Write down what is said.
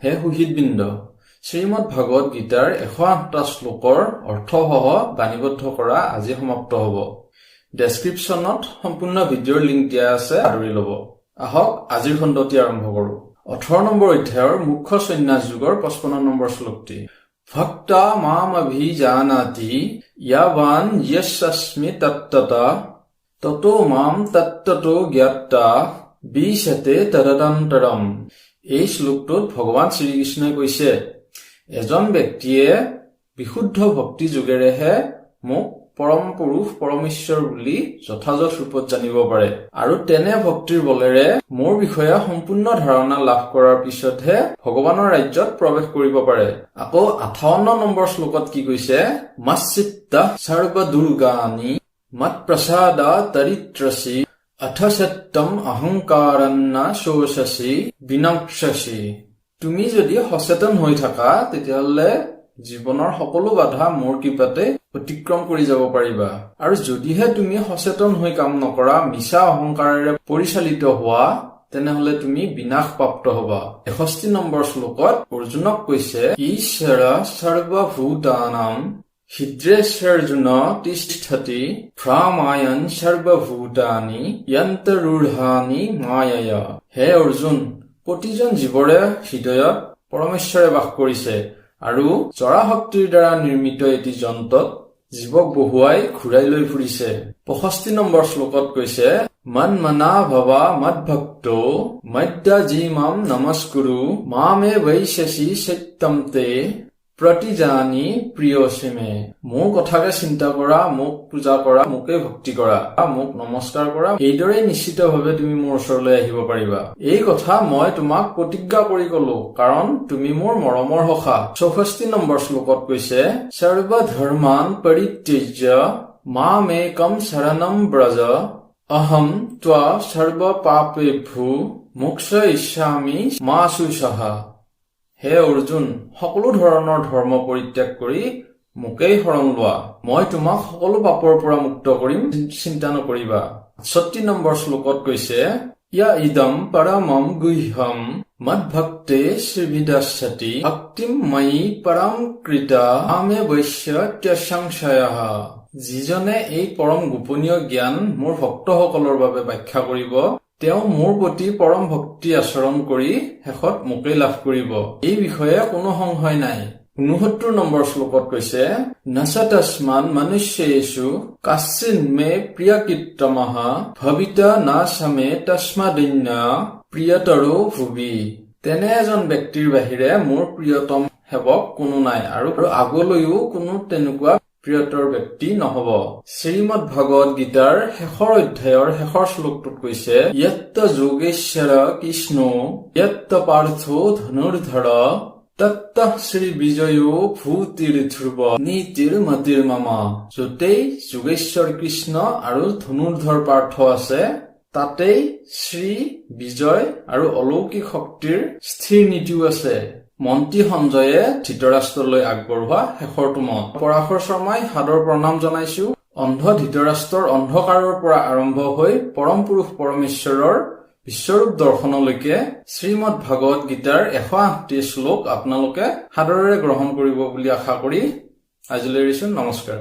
হে সুহৃদবৃন্দ, শ্ৰীমদ ভাগৱত গীতাৰ 108টা শ্লোকৰ অৰ্থসহ বাণীবদ্ধ কৰা আজি সমাপ্ত হ'ব। ডেছক্ৰিপশ্যনত সম্পূৰ্ণ ভিডিঅ'ৰ লিংক দিয়া আছে, আদৰি ল'ব। আহক আজিৰ খণ্ডটি আৰম্ভ কৰোঁ। 18 নম্বৰ অধ্যায়ৰ মুখ্য সন্ন্যাস যুগৰ 55 নম্বৰ শ্লোকটি। ভক্তা মাম অভিজানাতি ইয়াৱান য়স্যাস্মি তত্ত্বতা ততো মাম তত্ত্বতো জ্ঞাত্বা বিশতে তদন্তৰম। এই শ্লোকটোত ভগৱান শ্ৰীকৃষ্ণই কৈছে, এজন ব্যক্তিয়ে বিশুদ্ধ ভক্তি যোগেৰেহে মোক পৰম পুৰুষ পৰমেশ্বৰ বুলি যথাযথ ৰূপত জানিব পাৰে, আৰু তেনে ভক্তিৰ বলেৰে মোৰ বিষয়ে সম্পূৰ্ণ ধাৰণা লাভ কৰাৰ পিছতহে ভগৱানৰ ৰাজ্যত প্ৰৱেশ কৰিব পাৰে। আকৌ 58 নম্বৰ শ্লোকত কি কৈছে, মচ্চিত্তা সৰ্বদুৰ্গানি মত প্ৰসাদা তৰিত্ৰসি অথ সত্যম অহংকাৰন্না শোষসি বিনক্ষসি। তুমি যদি সচেতন হৈ থাকা তেতিয়াহ'লে জীৱনৰ সকলো বাধা মোৰ কৃপাতে অতিক্ৰম কৰি যাব পাৰিবা, আৰু যদিহে তুমি সচেতন হৈ কাম নকৰা, মিছা অহংকাৰেৰে পৰিচালিত হোৱা, তেনেহলে তুমি বিনাশপ্ৰাপ্ত হবা। 61 নম্বৰ শ্লোকত অৰ্জুনক কৈছে, ঈশ্বৰ সৰ্বভূতানাং হৃদ্ৰেশ্বৰ্জুন তিষ্ঠতি ভ্ৰামায়ণ সৰ্বভূতানি যন্তৰূঢ়ানি মায়ায়া। হে অৰ্জুন, প্ৰতিজন জীৱৰে হৃদয়ত পৰমেশ্বৰে বাস কৰিছে, আৰু জৰা শক্তিৰ দ্বাৰা নিৰ্মিত এটি যন্ত্ৰত জীৱক বহুৱাই ঘূৰাই লৈ ফুৰিছে। 65 নম্বৰ শ্লোকত কৈছে, মন মনা ভৱা মদ ভক্ত মদ্যাজি মাম নমস্কুৰু মামে বৈশসি সত্যম তে প্ৰতিজানি প্ৰিয়সীমে। মোৰ কথাকে চিন্তা কৰা, মোক পূজা কৰা, মোকে ভক্তি কৰা, মোক নমস্কাৰ কৰা, এইদৰে নিশ্চিতভাৱে তুমি মোৰ ওচৰলৈ আহিব পাৰিবা। এই কথা মই তোমাক প্ৰতিজ্ঞা কৰি কলো, কাৰণ তুমি মোৰ মৰমৰ সখা। 64 নম্বৰ শ্লোকত কৈছে, সৰ্বধৰ্মান পৰিত্যজ্য মামেকম শৰণম ব্ৰজ অহম ত্বা সৰ্ব পাপেভ্যো মোক্ষয়িষ্যামি মা শুচঃ। হে অৰ্জুন, সকলো ধৰণৰ ধৰ্ম পৰিত্যাগ কৰি মোকেই শৰণ লোৱা, মই তোমাক সকলো পাপৰ পৰা মুক্ত কৰিম, চিন্তা নকৰিবা। 68 নম্বৰ শ্লোকত কৈছে, ইয়া ইদম পৰমম গুহ্যম মদ্ভক্তে শ্ৰীবিদাস্যতি ভক্তিম ময়ি পৰম কৃতা আমে বৈশ্য ত্যসংশয়ঃ। যিজনে এই পৰম গোপনীয় জ্ঞান মোৰ ভক্তসকলৰ বাবে ব্যাখ্যা কৰিব, তেওঁ মোৰ প্ৰতি পৰম ভক্তি আচৰণ কৰি শেষত মোকেই লাভ কৰিব, এই বিষয়ে কোনো সংশয় নাই। 69 নম্বৰ শ্লোকত কৈছে, নচ তস্মান মনুষ্যেষু কাশ্চিন মে প্ৰিয়কৃত্তমঃ ভবিতা ন সমে তস্মাদন্য প্ৰিয়তৰো ভুবি। তেনে এজন ব্যক্তিৰ বাহিৰে মোৰ প্ৰিয়তম সেৱক কোনো নাই, আৰু আগলৈও কোনো তেনেকুৱা প্ৰিয়তৰ ব্যক্তি নহব। শ্ৰীমদ ভাগৱত গীতাৰ শেষৰ অধ্যায়ৰ শেষৰ শ্লোকটোত কৈছে, য়ত্ত যোগেশ্বৰ কৃষ্ণ য়ত্ত পাৰ্থ ধনুৰ্ধৰ তত্ত শ্ৰী বিজয়ো ভূতিৰ ধ্ৰুৱ নীতিৰ মতিৰ মামা। যতেই যোগেশ্বৰ কৃষ্ণ আৰু ধনুৰ্ধৰ পাৰ্থ আছে, তাতেই শ্ৰী বিজয় আৰু অলৌকিক শক্তিৰ স্থিৰ নীতিও আছে। মন্ত্ৰী সঞ্জয়ে ধৃতৰাষ্ট্ৰলৈ আগবঢ়োৱা শেষৰটো মত। পৰাশৰ শৰ্মাই সাদৰ প্ৰণাম জনাইছো। অন্ধ ধৃতৰাষ্ট্ৰৰ অন্ধকাৰৰ পৰা আৰম্ভ হৈ পৰম পুৰুষ পৰমেশ্বৰৰ বিশ্বৰূপ দৰ্শনলৈকে শ্ৰীমদ ভাগৱত গীতাৰ 108টি শ্লোক আপোনালোকে সাদৰেৰে গ্ৰহণ কৰিব বুলি আশা কৰি আজিলৈ এৰিছো। নমস্কাৰ।